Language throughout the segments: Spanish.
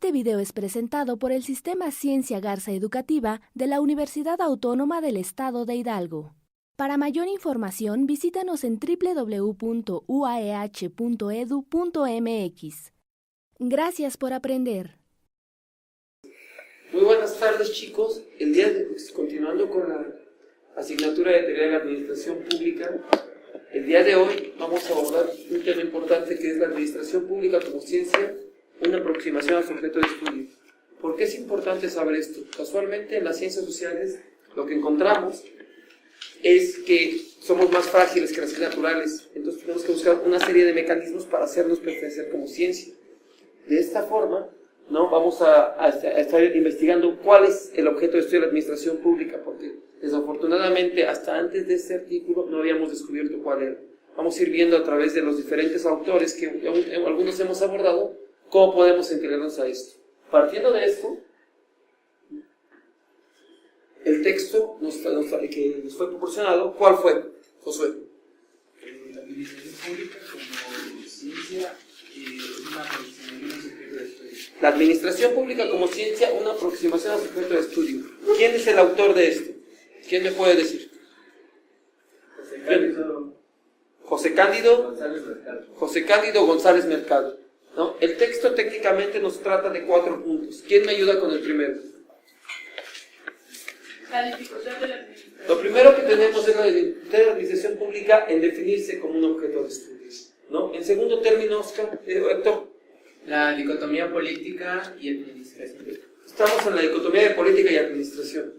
Este video es presentado por el Sistema Ciencia Garza Educativa de la Universidad Autónoma del Estado de Hidalgo. Para mayor información, visítanos en www.uaeh.edu.mx. Gracias por aprender. Muy buenas tardes, chicos. El día de hoy, continuando con la asignatura de Teoría de la Administración Pública, el día de hoy vamos a abordar un tema importante que es la administración pública como ciencia, una aproximación a su objeto de estudio. ¿Por qué es importante saber esto? Casualmente en las ciencias sociales lo que encontramos es que somos más frágiles que las naturales, entonces tenemos que buscar una serie de mecanismos para hacernos pertenecer como ciencia. De esta forma, ¿no? Vamos a estar investigando cuál es el objeto de estudio de la administración pública, porque desafortunadamente hasta antes de este artículo no habíamos descubierto cuál era. Vamos a ir viendo a través de los diferentes autores que algunos hemos abordado cómo podemos integrarnos a esto. Partiendo de esto, el texto que nos fue proporcionado, ¿cuál fue, Josué? La administración pública como ciencia, una aproximación a su objeto de estudio. La administración pública como ciencia, una aproximación a su objeto de estudio. ¿Quién es el autor de esto? ¿Quién me puede decir? José Cándido González Mercado. ¿No? El texto técnicamente nos trata de 4 puntos. ¿Quién me ayuda con el primero? La dificultad de la administración. Lo primero que tenemos es la dificultad de la administración pública en definirse como un objeto de estudio, ¿no? En segundo término, Héctor. La dicotomía política y administración. Estamos en la dicotomía de política y administración,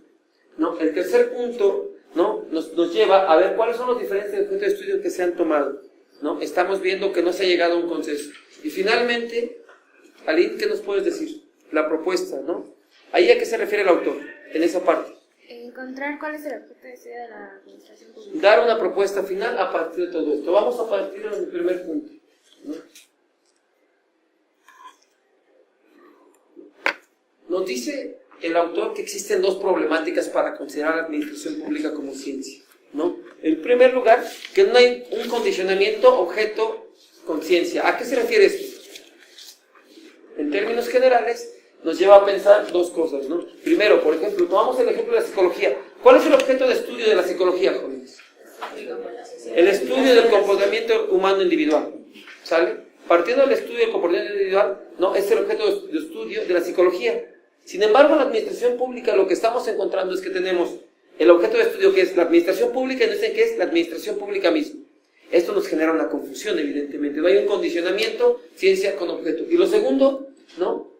¿no? El tercer punto, ¿no? nos lleva a ver cuáles son los diferentes objetos de estudio que se han tomado, ¿no? Estamos viendo que no se ha llegado a un consenso. Y finalmente, Aline, ¿qué nos puedes decir? La propuesta, ¿no? ¿Ahí a qué se refiere el autor en esa parte? Encontrar cuál es el objeto de estudio de la administración pública. Dar una propuesta final a partir de todo esto. Vamos a partir del primer punto, ¿no? Nos dice el autor que existen 2 problemáticas para considerar la administración pública como ciencia, ¿no? En primer lugar, que no hay un condicionamiento objeto-conciencia. ¿A qué se refiere esto? En términos generales, nos lleva a pensar 2 cosas, ¿no? Primero, por ejemplo, tomamos el ejemplo de la psicología. ¿Cuál es el objeto de estudio de la psicología, jóvenes? El estudio del comportamiento humano individual, ¿sale? Partiendo del estudio del comportamiento individual, ¿no? Es el objeto de estudio de la psicología. Sin embargo, en la administración pública lo que estamos encontrando es que tenemos el objeto de estudio que es la administración pública y no sé qué es la administración pública misma. Esto nos genera una confusión, evidentemente. No hay un condicionamiento, ciencia con objeto. Y lo segundo, ¿no?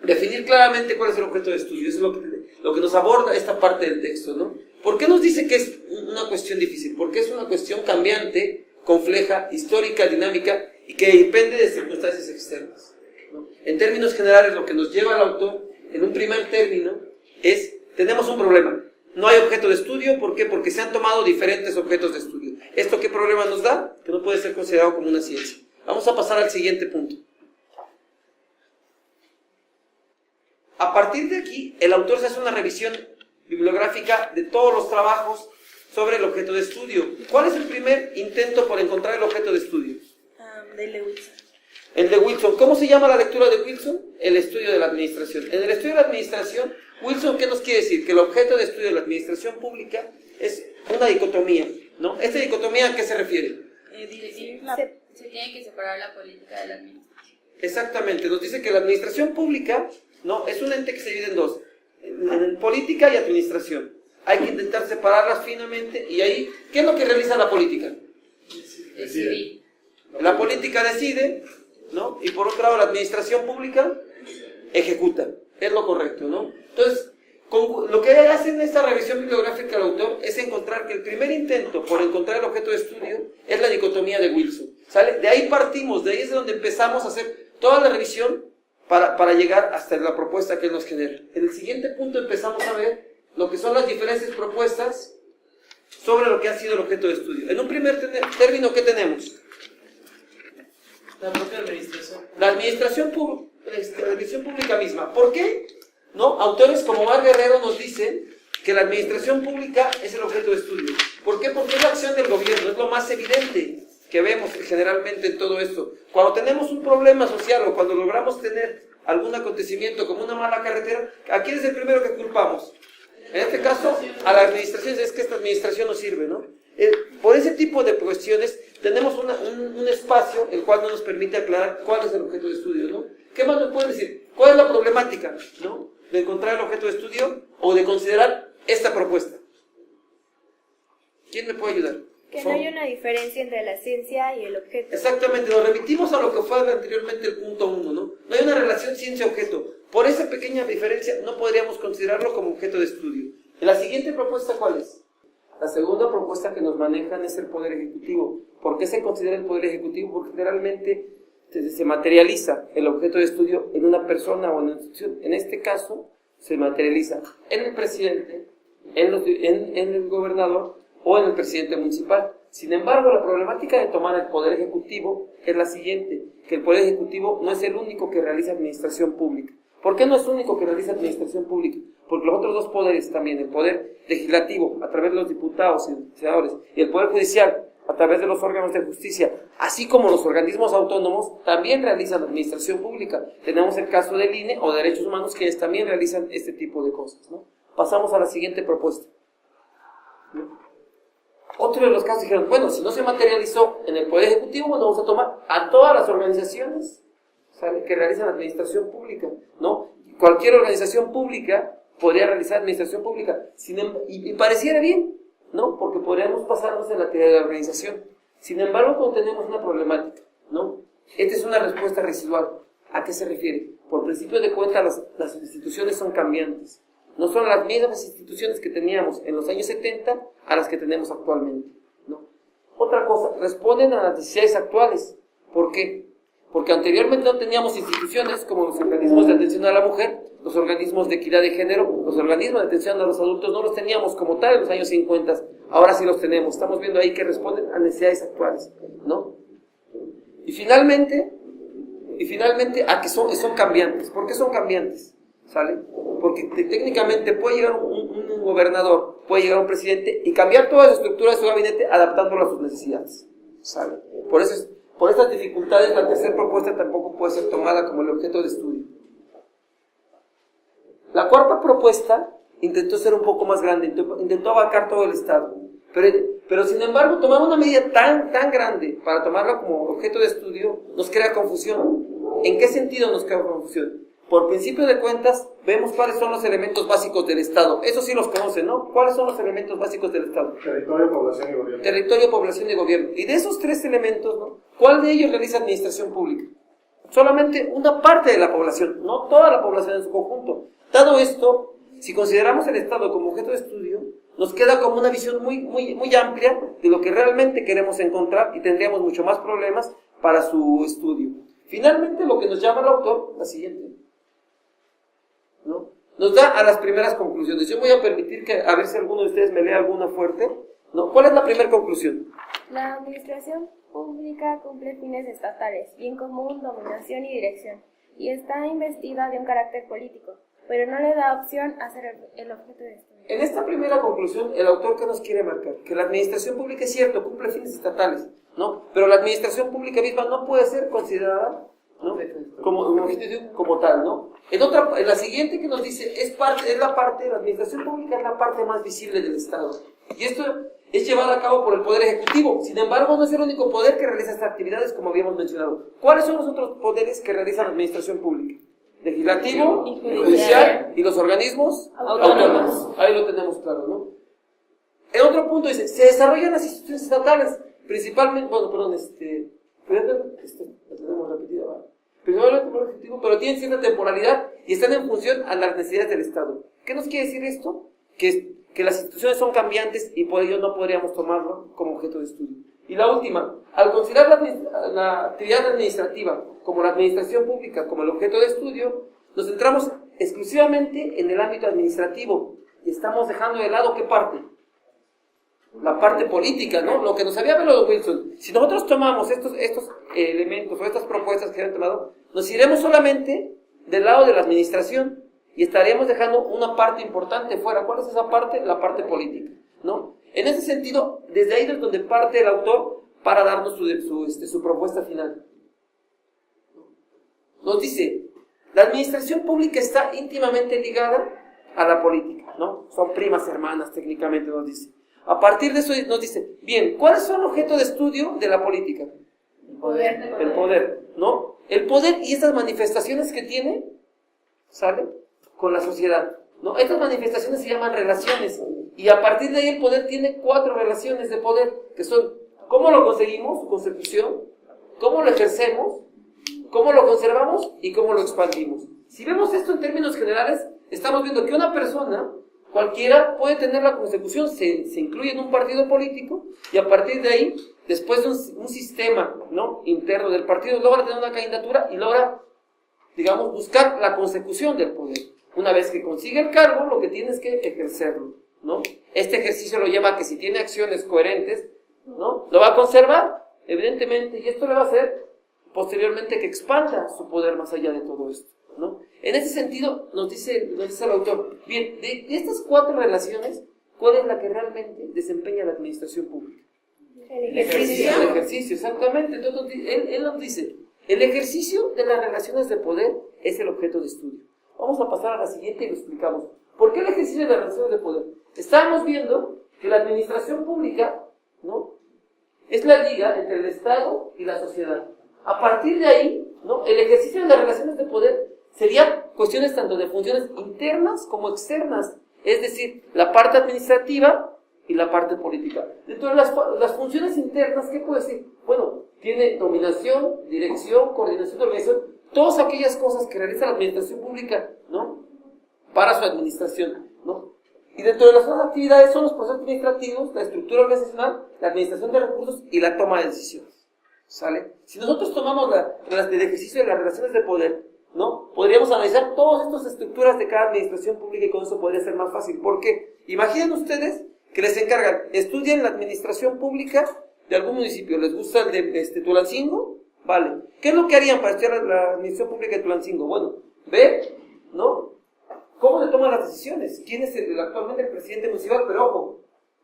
Definir claramente cuál es el objeto de estudio. Eso es lo que nos aborda esta parte del texto, ¿no? ¿Por qué nos dice que es una cuestión difícil? Porque es una cuestión cambiante, compleja, histórica, dinámica y que depende de circunstancias externas, ¿no? En términos generales, lo que nos lleva al autor, en un primer término, es, tenemos un problema. No hay objeto de estudio, ¿por qué? Porque se han tomado diferentes objetos de estudio. ¿Esto qué problema nos da? Que no puede ser considerado como una ciencia. Vamos a pasar al siguiente punto. A partir de aquí, el autor se hace una revisión bibliográfica de todos los trabajos sobre el objeto de estudio. ¿Cuál es el primer intento por encontrar el objeto de estudio? De Lewis. El de Wilson. ¿Cómo se llama la lectura de Wilson? El estudio de la administración. En el estudio de la administración, Wilson, ¿qué nos quiere decir? Que el objeto de estudio de la administración pública es una dicotomía, ¿no? ¿Esta dicotomía a qué se refiere? Se tiene que separar la política de la administración. Exactamente. Nos dice que la administración pública, ¿no? Es un ente que se divide en 2. En política y administración. Hay que intentar separarlas finamente. Y ahí, ¿qué es lo que realiza la política? Decidir. La política decide, ¿no? Y por otro lado la administración pública ejecuta. Es lo correcto, ¿no? Entonces, lo que hace en esta revisión bibliográfica el autor es encontrar que el primer intento por encontrar el objeto de estudio es la dicotomía de Wilson, ¿sale? De ahí partimos, de ahí es de donde empezamos a hacer toda la revisión para llegar hasta la propuesta que él nos genera. En el siguiente punto empezamos a ver lo que son las diferentes propuestas sobre lo que ha sido el objeto de estudio. En un primer término, ¿qué tenemos? La propia administración. La administración pública misma. ¿Por qué? ¿No? Autores como Mar Guerrero nos dicen que la administración pública es el objeto de estudio. ¿Por qué? Porque es la acción del gobierno, es lo más evidente que vemos generalmente en todo esto. Cuando tenemos un problema social o cuando logramos tener algún acontecimiento como una mala carretera, ¿a quién es el primero que culpamos? En este caso, a la administración. Es que esta administración no sirve, ¿no? Por ese tipo de cuestiones tenemos un espacio el cual no nos permite aclarar cuál es el objeto de estudio, ¿no? ¿Qué más nos pueden decir? ¿Cuál es la problemática, ¿no?, de encontrar el objeto de estudio o de considerar esta propuesta? ¿Quién me puede ayudar? Que no hay una diferencia entre la ciencia y el objeto. Exactamente, nos remitimos a lo que fue anteriormente el punto 1, ¿no? No hay una relación ciencia-objeto. Por esa pequeña diferencia no podríamos considerarlo como objeto de estudio. La siguiente propuesta, ¿cuál es? La segunda propuesta que nos manejan es el Poder Ejecutivo. ¿Por qué se considera el Poder Ejecutivo? Porque generalmente se materializa el objeto de estudio en una persona o en una institución. En este caso, se materializa en el presidente, en el gobernador o en el presidente municipal. Sin embargo, la problemática de tomar el Poder Ejecutivo es la siguiente, que el Poder Ejecutivo no es el único que realiza administración pública. ¿Por qué no es el único que realiza administración pública? Porque los otros dos poderes también, el Poder Legislativo, a través de los diputados y senadores, y el Poder Judicial, a través de los órganos de justicia, así como los organismos autónomos, también realizan administración pública. Tenemos el caso del INE o de Derechos Humanos, quienes también realizan este tipo de cosas, ¿no? Pasamos a la siguiente propuesta, ¿no? Otro de los casos dijeron, bueno, si no se materializó en el Poder Ejecutivo, bueno, vamos a tomar a todas las organizaciones, ¿sabe?, que realizan administración pública, ¿no? Cualquier organización pública podría realizar administración pública, y pareciera bien, ¿no? Porque podríamos pasarnos en la teoría de la organización. Sin embargo, cuando tenemos una problemática, ¿no? Esta es una respuesta residual. ¿A qué se refiere? Por principio de cuenta, las instituciones son cambiantes. No son las mismas instituciones que teníamos en los años 70 a las que tenemos actualmente, ¿no? Otra cosa, responden a las necesidades actuales. ¿Por qué? Porque anteriormente no teníamos instituciones como los organismos de atención a la mujer, los organismos de equidad de género, los organismos de atención a los adultos, no los teníamos como tal en los años 50, ahora sí los tenemos. Estamos viendo ahí que responden a necesidades actuales, ¿no? Y finalmente a que son cambiantes. ¿Por qué son cambiantes? ¿Sale? Porque técnicamente puede llegar un gobernador, puede llegar un presidente y cambiar toda la estructura de su gabinete adaptándolo a sus necesidades, ¿sale? Por estas dificultades, la tercera propuesta tampoco puede ser tomada como el objeto de estudio. La cuarta propuesta intentó ser un poco más grande, intentó abarcar todo el Estado, pero sin embargo, tomar una medida tan grande para tomarla como objeto de estudio nos crea confusión. ¿En qué sentido nos crea confusión? Por principio de cuentas, vemos cuáles son los elementos básicos del Estado. Eso sí los conocen, ¿no? ¿Cuáles son los elementos básicos del Estado? Territorio, población y gobierno. Territorio, población y gobierno. Y de esos tres elementos, ¿no?, ¿cuál de ellos realiza administración pública? Solamente una parte de la población, no toda la población en su conjunto. Dado esto, si consideramos el Estado como objeto de estudio, nos queda como una visión muy amplia de lo que realmente queremos encontrar y tendríamos mucho más problemas para su estudio. Finalmente, lo que nos llama el autor, la siguiente, ¿no?, nos da a las primeras conclusiones. Yo voy a permitir que, a ver si alguno de ustedes me lea alguna fuerte, ¿no? ¿Cuál es la primera conclusión? La administración pública cumple fines estatales, bien común, dominación y dirección, y está investida de un carácter político, pero no le da opción a ser el objeto de estudio. En esta primera conclusión, el autor, ¿qué nos quiere marcar? Que la administración pública es cierto, cumple fines estatales, ¿no? Pero la administración pública misma no puede ser considerada, ¿no?, como tal, ¿no? En la siguiente que nos dice, la administración pública es la parte más visible del Estado. Y esto es llevado a cabo por el Poder Ejecutivo. Sin embargo, no es el único poder que realiza estas actividades, como habíamos mencionado. ¿Cuáles son los otros poderes que realizan la administración pública? Legislativo, judicial y los organismos autónomos. Ahí lo tenemos claro, ¿no? En otro punto dice, se desarrollan las instituciones estatales, principalmente, lo tenemos repetido, ¿verdad? Principalmente el Poder Ejecutivo, pero tienen cierta temporalidad y están en función a las necesidades del Estado. ¿Qué nos quiere decir esto? Que las instituciones son cambiantes y por ello no podríamos tomarlo como objeto de estudio. Y la última, al considerar la actividad administrativa como la administración pública como el objeto de estudio, nos centramos exclusivamente en el ámbito administrativo y estamos dejando de lado ¿qué parte? La parte política, ¿no? Lo que nos había hablado Wilson. Si nosotros tomamos estos elementos o estas propuestas que habían tomado, nos iremos solamente del lado de la administración y estaríamos dejando una parte importante fuera. ¿Cuál es esa parte? La parte política, ¿no? En ese sentido, desde ahí es donde parte el autor para darnos su propuesta final. Nos dice, La administración pública está íntimamente ligada a la política, ¿no? Son primas hermanas, técnicamente nos dice. A partir de eso nos dice, bien, ¿cuáles son el objeto de estudio de la política? El poder, ¿no? El poder y estas manifestaciones que tiene, ¿sale? Con la sociedad, ¿no? Estas manifestaciones se llaman relaciones, y a partir de ahí el poder tiene 4 relaciones de poder, que son, ¿cómo lo conseguimos? Su consecución, ¿cómo lo ejercemos? ¿Cómo lo conservamos? Y ¿cómo lo expandimos? Si vemos esto en términos generales, estamos viendo que una persona cualquiera puede tener la consecución, se incluye en un partido político, y a partir de ahí, después de un sistema, ¿no?, interno del partido, logra tener una candidatura y logra, digamos, buscar la consecución del poder. Una vez que consigue el cargo, lo que tiene es que ejercerlo, ¿no? Este ejercicio lo lleva a que si tiene acciones coherentes, ¿no?, lo va a conservar, evidentemente, y esto le va a hacer posteriormente que expanda su poder más allá de todo esto, ¿no? En ese sentido, nos dice el autor, bien, de estas 4 relaciones, ¿cuál es la que realmente desempeña la administración pública? El ejercicio. El ejercicio, exactamente. Entonces, él nos dice, el ejercicio de las relaciones de poder es el objeto de estudio. Vamos a pasar a la siguiente y lo explicamos. ¿Por qué el ejercicio de las relaciones de poder? Estábamos viendo que la administración pública, ¿no?, es la liga entre el Estado y la sociedad. A partir de ahí, ¿no?, el ejercicio de las relaciones de poder serían cuestiones tanto de funciones internas como externas, es decir, la parte administrativa y la parte política. Dentro de las funciones internas, ¿qué puede decir? Bueno, tiene dominación, dirección, coordinación de organización, todas aquellas cosas que realiza la administración pública, ¿no?, para su administración, ¿no? Y dentro de las otras actividades son los procesos administrativos, la estructura organizacional, la administración de recursos y la toma de decisiones, ¿sale? Si nosotros tomamos el ejercicio de las relaciones de poder, ¿no?, podríamos analizar todas estas estructuras de cada administración pública y con eso podría ser más fácil. ¿Por qué? Imaginen ustedes que les encargan, estudien la administración pública de algún municipio, les gusta el de Tulancingo, vale. ¿Qué es lo que harían para estudiar la administración pública de Tulancingo? Bueno, ver, ¿no?, cómo se toman las decisiones, quién es actualmente el presidente municipal, pero ojo,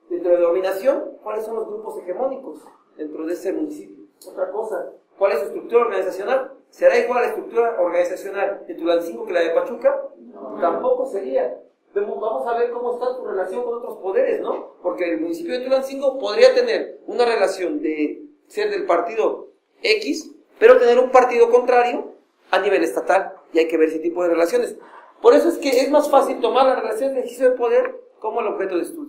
dentro de la dominación, cuáles son los grupos hegemónicos dentro de ese municipio. Otra cosa, ¿cuál es su estructura organizacional? ¿Será igual la estructura organizacional de Tulancingo que la de Pachuca? No. Tampoco sería. Vamos a ver cómo está su relación con otros poderes, ¿no? Porque el municipio de Tulancingo podría tener una relación de ser del partido X, pero tener un partido contrario a nivel estatal, y hay que ver ese tipo de relaciones. Por eso es que es más fácil tomar las relaciones de ejercicio de poder como el objeto de estudio.